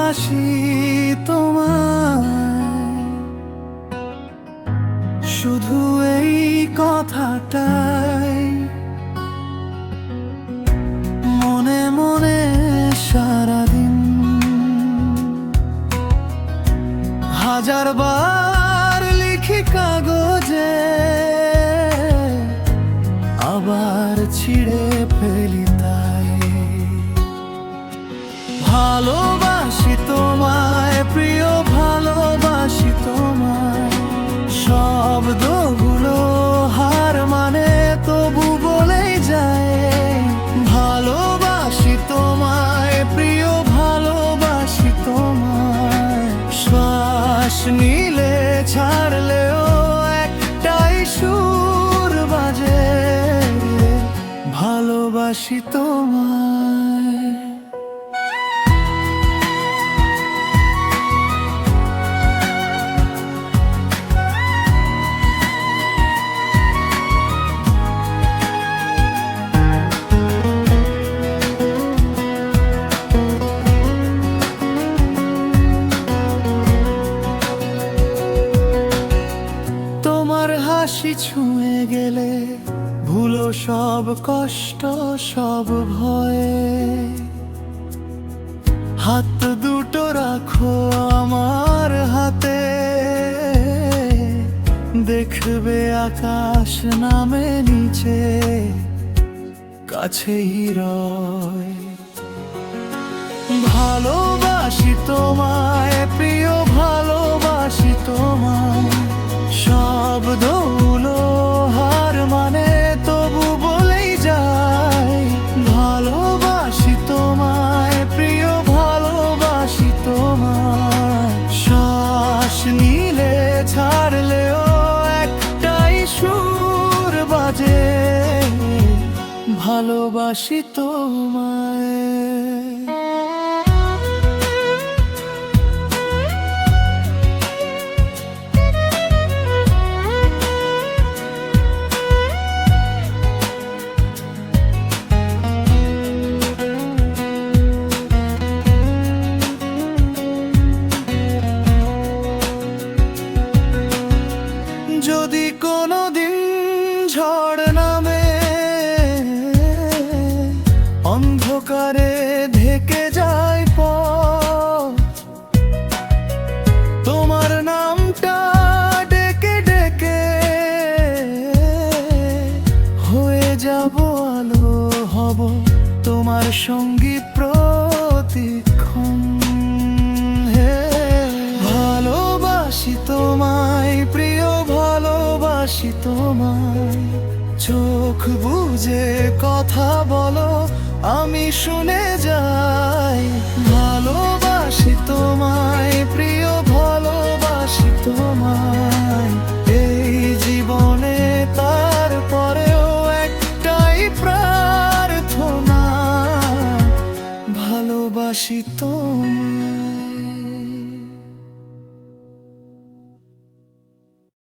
ভালোবাসি তোমায়, শুধু এই কথাটাই মনে মনে সারাদিন হাজার বার লিখি কাগজে, আবার ছিঁড়ে ফেলি তাই। ভালোবাসি তোমায় প্রিয়, ভালোবাসি তোমায়, শব্দগুলো হার মানে তবু বলেই যায়। ভালোবাসি তোমায় প্রিয়, ভালোবাসি তোমায়, শ্বাস নিলে ছাড়লেও একটাই সুর বাজে, ভালোবাসি তোমায়। হাসি ছুঁয়ে গেলে ভুলো সব কষ্ট সব ভয়ে, হাত দুটো রাখো আমার হাতে, দেখবে আকাশ নামে নিচে কাছে হিরয়। ভালোবাসি তোমায় প্রিয়, ভালোবাসি তোমায়, শব্দগুলো হার মানে তবু বলেই যায়। ভালোবাসি তোমায় প্রিয়, ভালোবাসি তোমায়, শ্বাস নিলে ছাড়লেও একটাই সুর বাজে, ভালোবাসি তোমায়। যদি কোনোদিন ঝড় নামে, অন্ধকারে ঢেকে যায় পথ, তোমার নামটা ডেকে ডেকে হয়ে যাব আলো, হব তোমার সঙ্গী প্রতিক্ষণ। ভালোবাসি তোমায় প্রিয়, ভালোবাসি তোমায়, চোখ বুজে কথা বলো আমি শুনে যাই। ভালোবাসি তোমায় প্রিয়, ভালোবাসি তোমায়, এই জীবনে তারপরেও একটাই প্রার্থনা, ভালোবাসি তোমায়।